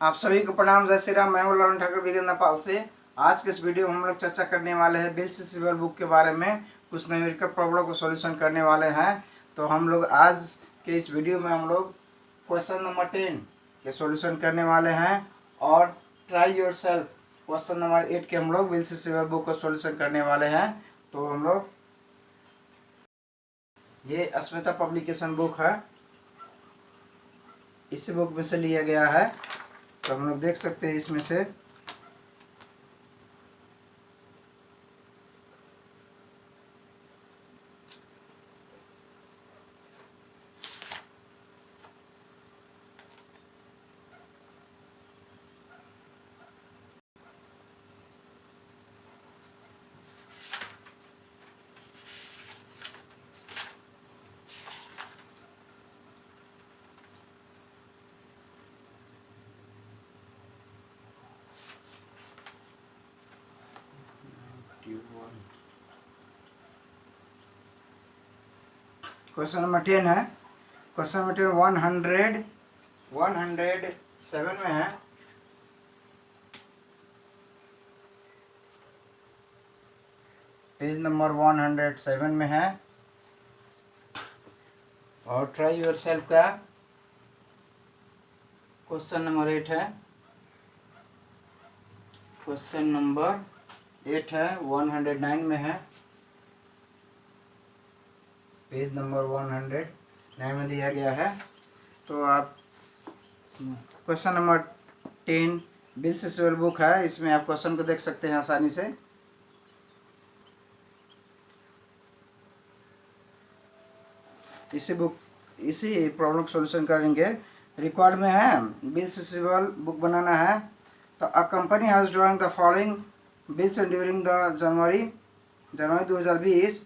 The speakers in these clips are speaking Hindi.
आप सभी को प्रणाम। जय श्री राम। मैं हूं लालन ठाकुर बिगड़ नेपाल से। आज के इस वीडियो में हम लोग चर्चा करने वाले हैं बिल्स रिसीवर बुक के बारे में। कुछ न्यूमेरिकल प्रॉब्लम को सॉल्यूशन करने वाले हैं। तो हम लोग आज के इस वीडियो में हम लोग क्वेश्चन नंबर 10 के सॉल्यूशन करने वाले हैं और try your self question number 8 के हम लोग बिल्स रिसीवर बुक का सॉल्यूशन करने वाले हैं। तो हम लोग ये अस्मिता पब्लिकेशन बुक है, इस बुक में से लिया गया है। तो हम लोग देख सकते हैं इसमें से क्वेश्चन नंबर 10 है। क्वेश्चन नंबर 10 107 में है। पेज नंबर 107 में है। और ट्राई योर सेल्फ का क्वेश्चन नंबर 8 है। क्वेश्चन नंबर 8 है, 109 में है। पेज नंबर 109 में दिया गया है। तो आप question number 10 bills receiver book है, इसमें आप क्वेश्चन को देख सकते हैं आसानी से। इसी प्रॉब्लम का सॉल्यूशन करेंगे। रिकॉर्ड में है बिल्स रिसीवर बुक बनाना है। तो a company has drawing the following bills during the January 2020।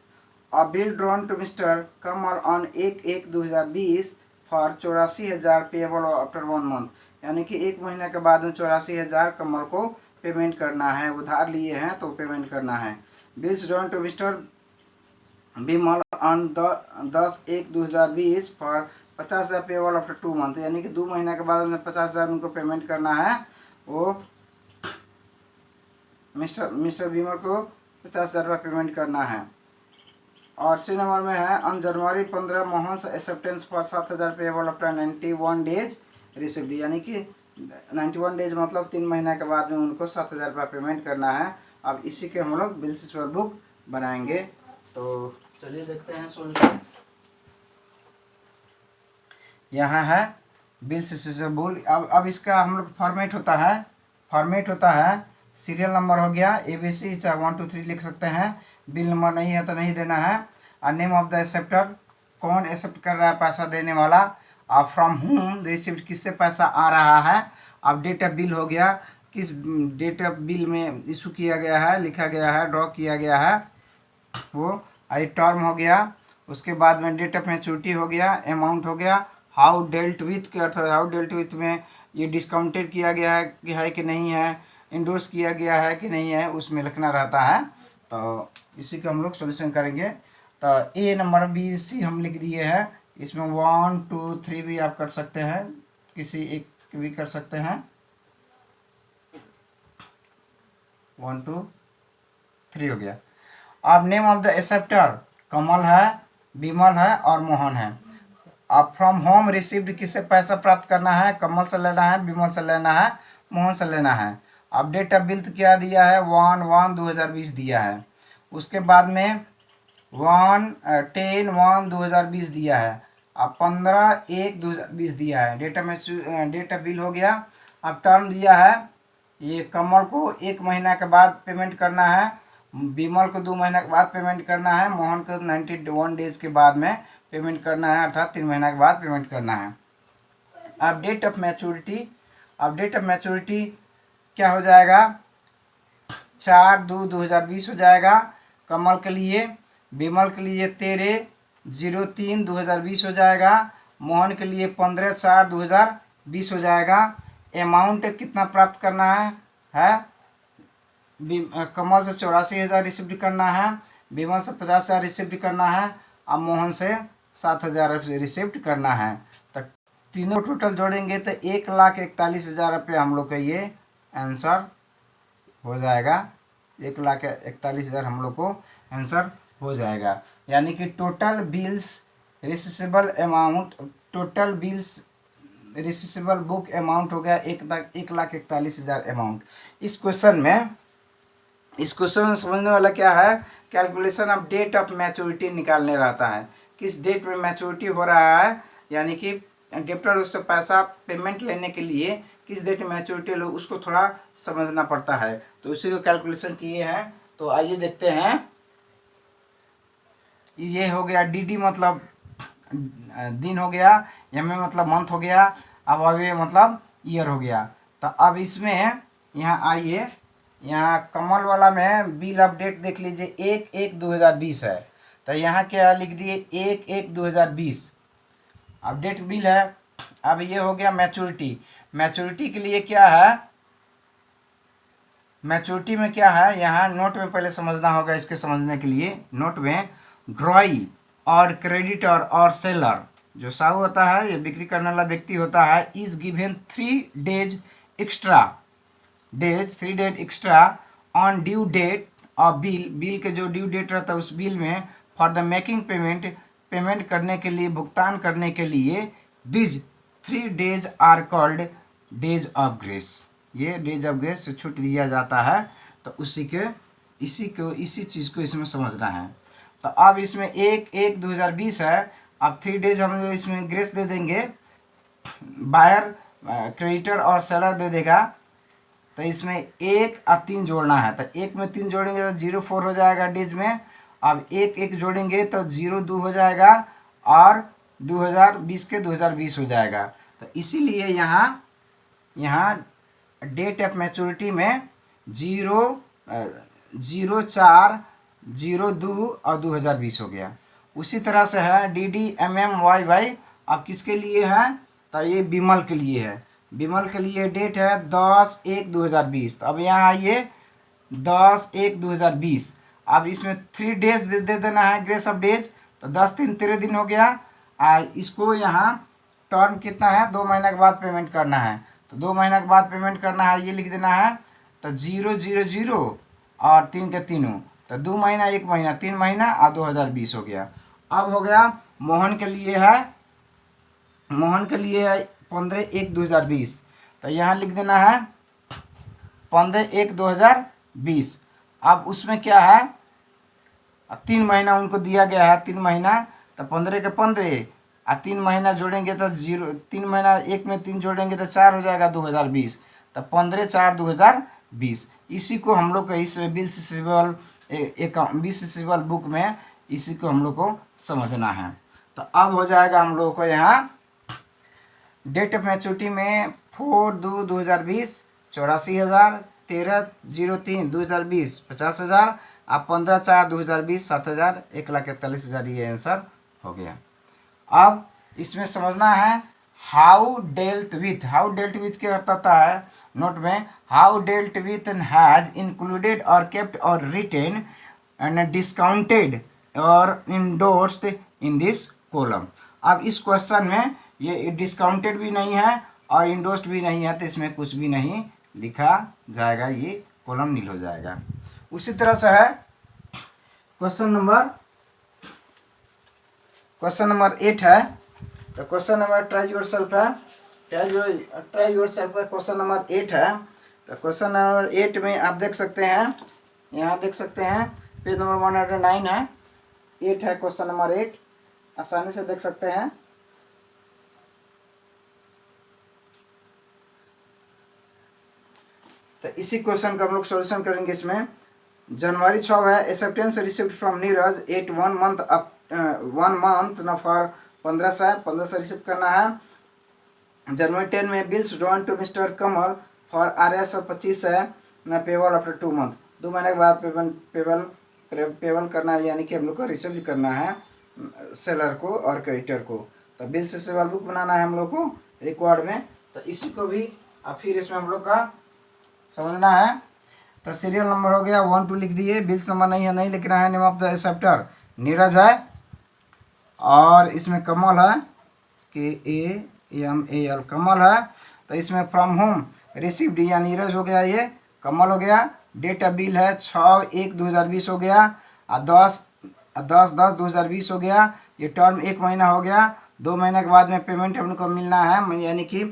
A bill drawn to Mr. Kamal on 1/1/2020 for 84,000 payable after 1 month। यानी कि एक महीने के बाद में 84,000 कमल को पेमेंट करना है। उधार लिए हैं तो पेमेंट करना है। Bills drawn to mister Bimal on 10/1/2020 for 50,000 payable after 2 month. यानी कि 2 महीने के बाद में 50,000 उनको पेमेंट करना है। वो मिस्टर बिमल को 50,000 रुपये पेमेंट करना है। और सी नंबर में है on January 15 Mohan acceptance for 7,000 payable after 91 days receipt. यानी कि 91 डेज मतलब 3 महीने के बाद में उनको 7,000 रुपये पेमेंट करना है। अब इसी के हम लोग बिल्स रिसीवर बुक बनाएंगे। तो चलिए देखते हैं सॉल्यूशन। यहाँ है बिल्स रिसीवर बुक। अब इसका हम लोग फॉर्मेट होता है सीरियल नंबर हो गया ABC, चाहे 1 2 3 लिख सकते हैं। बिल नंबर नहीं है तो नहीं देना है। और नेम ऑफ द एक्सेप्टर, कौन एक्सेप्ट कर रहा है पैसा देने वाला। और फ्रॉम होम रिसिप्ट, किससे पैसा आ रहा है। अब डेट ऑफ बिल हो गया, किस डेट ऑफ बिल में इशू किया गया है, लिखा गया है, ड्रॉ किया गया है वो। आई टर्म हो गया। उसके बाद में डेट ऑफ मैच्योरिटी हो गया, अमाउंट हो गया। हाउ डेल्ट विथ के अर्थ, हाउ डेल्ट विथ में ये डिस्काउंटेड किया गया है कि नहीं है, इंडोर्स किया गया है कि नहीं है, उसमें लिखना रहता है। तो इसी का हम लोग सॉल्यूशन करेंगे। तो ए नंबर बी सी हम लिख दिए हैं। इसमें 1 2 3 भी आप कर सकते हैं, किसी एक भी कर सकते हैं। 1 2 3 हो गया। अब नेम ऑफ द एक्सेप्टर कमल है, बिमल है और मोहन है। अब फ्रॉम होम रिसीव्ड, किससे पैसा प्राप्त करना है, कमल से लेना है, बिमल से लेना है, मोहन से लेना है। अब डेट ऑफ बिल क्या दिया है, 1/1/2020 दिया है। उसके बाद में 10/1/2020 दिया है। अब 15/1/2020 दिया है। डेट ऑफ बिल हो गया। अब टर्म दिया है, ये कमल को 1 महीना के बाद पेमेंट करना है, बिमल को 2 महीने के बाद पेमेंट करना है, मोहन को 91 डेज के बाद में पेमेंट करना है, अर्थात 3 महीने के बाद पेमेंट करना है। अब डेट ऑफ मैच्योरिटी क्या हो जाएगा, 4/2/2020 हो जाएगा कमल के लिए। बिमल के लिए 13/03/2020 हो जाएगा। मोहन के लिए 15/4/2020 हो जाएगा। अमाउंट कितना प्राप्त करना है कमल से 84,000 रिसिप्ट करना है, बिमल से 50,000 रिसिप्ट करना है, और मोहन से 7,000 रिसिप्ट करना है। तो तीनों टोटल जोड़ेंगे तो 1,41,000 रुपये हम लोग का ये आंसर हो जाएगा। 1,41,000 हम लोग को आंसर हो जाएगा। यानी कि total bills receivable amount, total bills receivable book amount हो गया 1,41,000 अमाउंट। इस क्वेश्चन में समझने वाला क्या है, calculation of date of maturity निकालने रहता है। किस डेट में मैच्योरिटी हो रहा है, यानी कि डेप्टर उससे पैसा पेमेंट लेने के लिए किस डेट में मैच्योरिटी लो, उसको थोड़ा समझना पड़ता है। तो उसी को कैलकुलेशन किए हैं। तो आइए देखते हैं। ये हो गया डी मतलब दिन हो गया, एम मतलब मंथ हो गया, अब अवे मतलब ईयर हो गया। तो अब इसमें यहाँ आइए, यहाँ कमल वाला में बिल अपडेट देख लीजिए 1/1/2020 है। तो यहाँ क्या लिख दिए 1/1/2020 अपडेट बिल है। अब ये हो गया मैच्योरिटी। मैच्योरिटी के लिए क्या है, मैच्योरिटी में क्या है, यहाँ नोट में पहले समझना होगा। इसके समझने के लिए नोट में ड्रॉई और क्रेडिटर और सेलर, जो साहू होता है, ये बिक्री करने वाला व्यक्ति होता है, is given 3 days extra on due date of bill. Bill के जो ड्यू डेट रहता है उस बिल में फॉर द मेकिंग पेमेंट करने के लिए, भुगतान करने के लिए these 3 days are called days of grace. ये डेज ऑफ ग्रेस से छूट दिया जाता है। तो इसी चीज़ को इसमें समझना है। तो अब इसमें 1/1/2020 है। अब 3 डेज हम लोग इसमें ग्रेस दे देंगे, बायर क्रेडिटर और सेलर दे देगा। तो इसमें 1 और 3 जोड़ना है। तो 1 में 3 जोड़ेंगे तो 0.4 हो जाएगा डेज में। अब 1 जोड़ेंगे तो 0.2 हो जाएगा और 2020 के 2020 हो जाएगा। तो इसीलिए यहाँ डेट ऑफ मैच्योरिटी में 0/4/02 और 2020 हो गया। उसी तरह से है DDMMYY। अब किसके लिए है, तो ये बिमल के लिए है। बिमल के लिए डेट है 10/1/2020। तो अब यहाँ आइए 10/1/2020। अब इसमें 3 डेज दे देना है ग्रेस ऑफ डेज। तो 10 3 13 दिन हो गया। इसको यहाँ टर्म कितना है, 2 महीना के बाद पेमेंट करना है। तो 2 महीना के बाद पेमेंट करना है, ये लिख देना है। तो 0/0/0 और 3 के तीनों, तो 2 महीना 1 महीना 3 महीना और 2020 हो गया। अब हो गया मोहन के लिए है, 15/1/2020। तो यहाँ लिख देना है 15/1/2020। अब उसमें क्या है, 3 महीना उनको दिया गया है, 3 महीना। तो 15 के 15 और 3 महीना जोड़ेंगे तो 3 महीना 1 में 3 जोड़ेंगे तो 4 हो जाएगा 2020। तो 15/4/2020। इसी को हम लोग को इस बिल रिसीवेबल बुक में इसी को हम लोग को समझना है। तो अब हो जाएगा हम लोग को यहाँ डेट ऑफ मैच्योरिटी में 4/2/2020 84,000, 13/03/2020 50,000 और 15/4/2020 7,000, 1,41,000 ये आंसर हो गया। अब इसमें समझना है हाउ डेल्ट विथ क्या बताता है नोट में, how dealt with has included और केप्ट और रिटेन एंड डिस्काउंटेड और इंडोर्स्ड इन दिस कॉलम। अब इस क्वेश्चन में ये डिस्काउंटेड भी नहीं है और इंडोर्स्ड भी नहीं है, तो इसमें कुछ भी नहीं लिखा जाएगा, ये कॉलम नील हो जाएगा। उसी तरह से है क्वेश्चन नंबर 8 है। तो क्वेश्चन नंबर ट्राई योरसेल्फ है, क्वेश्चन नंबर 8 है। तो क्वेश्चन नंबर 8 में आप देख सकते हैं, यहाँ देख सकते हैं पेज नंबर 109 है, 8 है क्वेश्चन नंबर 8, आसानी से देख सकते हैं। तो इसी क्वेश्चन का हम लोग सॉल्यूशन करेंगे। इसमें जनवरी 6 है, acceptance received from Neeraj at 1 month न फॉर 1500 रिसीव करना है। जनवरी 10 में bills drawn to mister Kamal for RS और 25 है न पेबल आफ्टर 2 मंथ, 2 महीने के बाद पेबल करना है, यानी कि हम लोग को रिसीव करना है सेलर को और क्रेडिटर को। तो बिल से सेवल बुक बनाना है हम लोग को रिकॉर्ड में। तो इसी को भी फिर इसमें हम लोग का समझना है। तो सीरियल नंबर हो गया 1 2 लिख दिए, बिल्स नंबर नहीं लिखना है, name of the acceptor Neeraj है और इसमें कमल है KAML MAL कमल है। तो इसमें फ्रॉम होम रिसीव्ड या नीरज हो गया, ये कमल हो गया। डेट ऑफ बिल है 6/1/2020 हो गया, और 10/10/2020 हो गया। ये टर्म 1 महीना हो गया। 2 महीने के बाद में पेमेंट हमको मिलना है, यानी कि